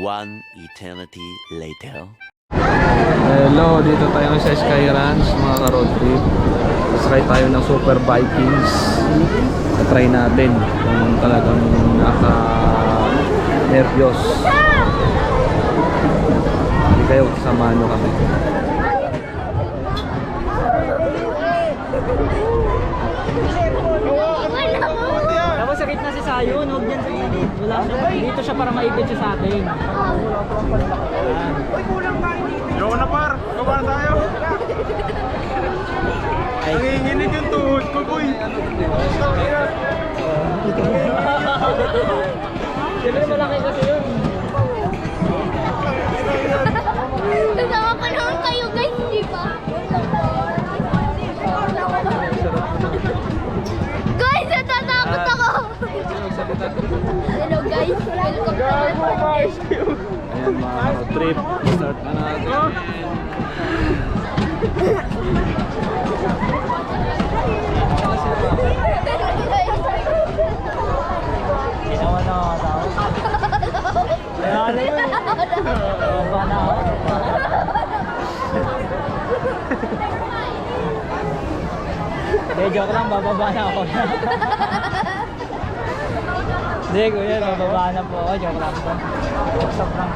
One eternity later. Hello, dito tayo sa SKYRANCH mga ka-road trip. Sakay tayo ng Super Vikings. Try natin kung talagang naka-nervyos. Hindi kayo, samahan nyo kami. Tapos sakit na si Sayon, huwag dyan sa init. Wala siya, dito siya para maikot siya sa atin. Yoko na par, gawa na tayo. Nanginginig yung tuhod ko, boy. Siyempre malaki kasi yun. Kasama pa naman kayo guys, di ba? Guys, natatakot ako! Hello guys, welcome to my podcast. Ayan mga ka-road trip, start na natin. Ginawa na ako tao. Kaya na yun. Baba na ako. Hindi, joke lang, bababa na ako. Hindi, kuya, bababa na po ako. Joke lang po. Stop lang.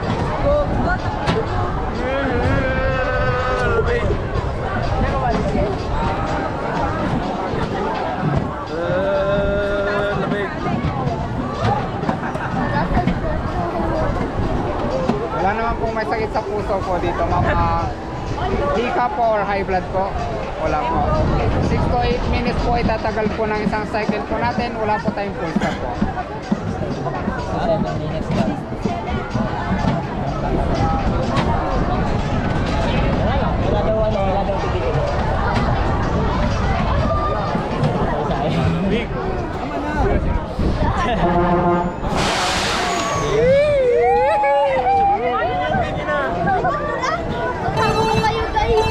Wala naman pong may sakit sa puso ko dito, mga hika po or high blood po. Wala po. 6 to 8 minutes po itatagal po ng isang cycle po natin. Wala po tayong full stop po. 7 minutes lang. Wala daw ano, wala daw tigil. Big. Kasama ko kayo guys!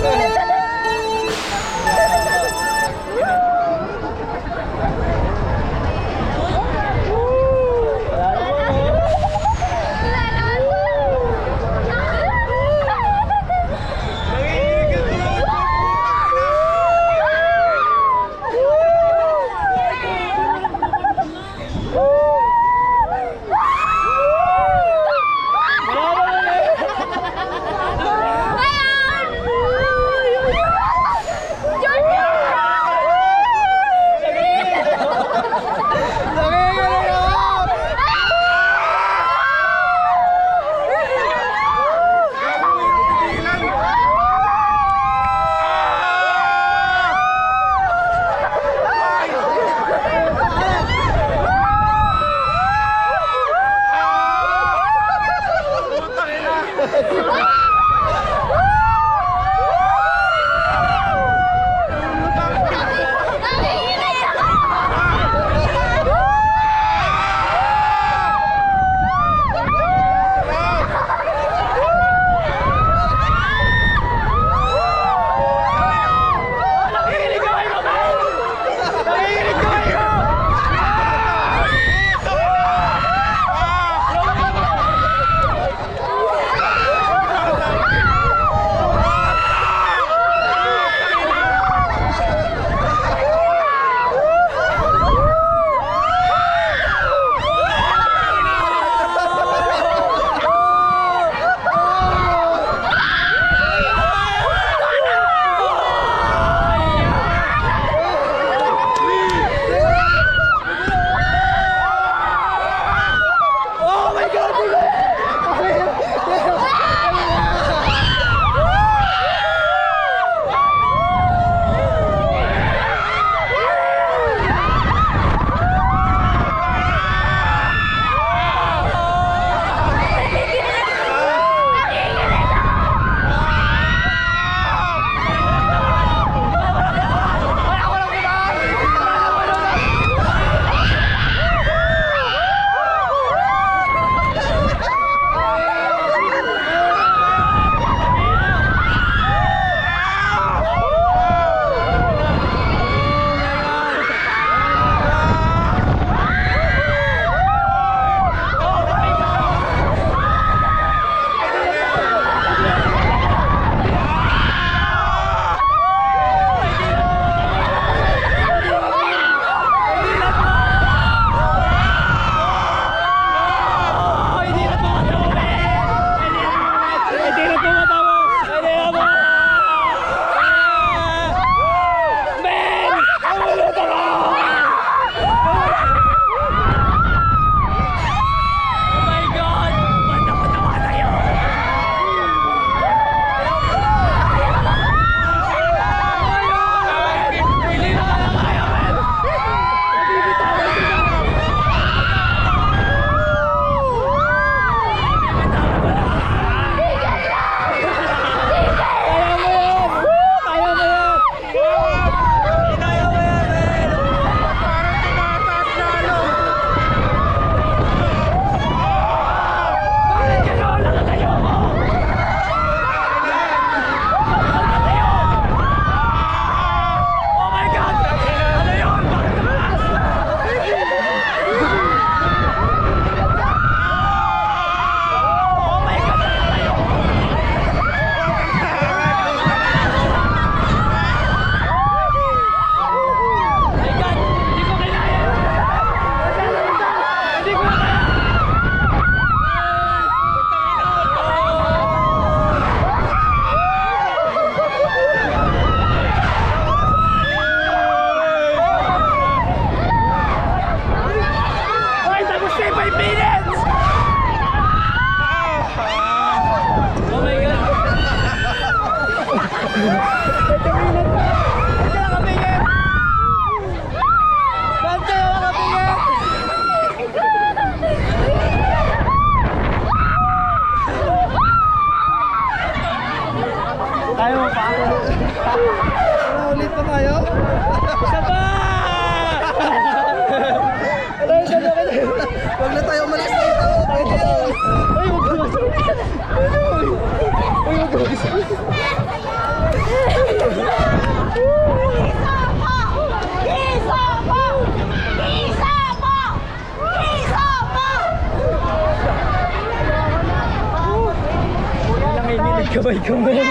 Kamay-kamay.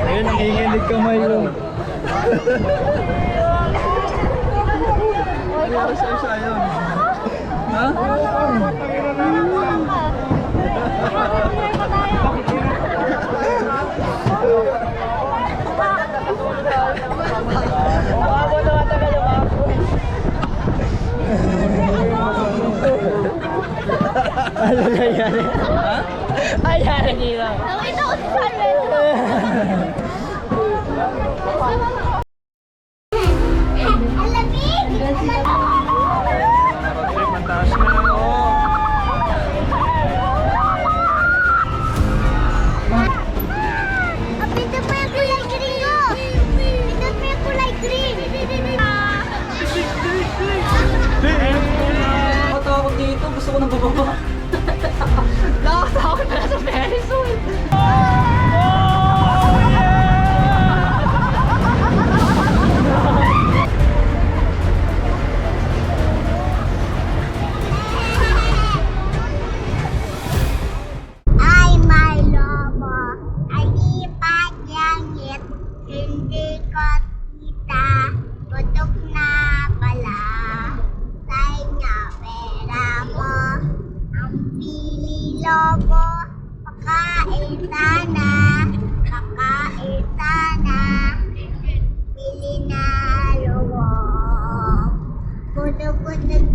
Ayun, nanginginig kamay yun. Ano sa yun? Ha? Ano nangyari? Ha? Ay, nangyari. Nakita ko si Carmen. Ang lamig! Mataas na. Pinto pa yung kulay green mo! Pinto pa yung kulay green! Matawag dito, gusto ko nang bababa. Nakakatakot na sa Ferris wheel! Ay, may lobo. Alipat langit. Hindi ko kita. Putok na pala. Say nga pera mo. Ang pili lobo. Pakain sana. Pakain sana. Pili na lobo. Putok-putok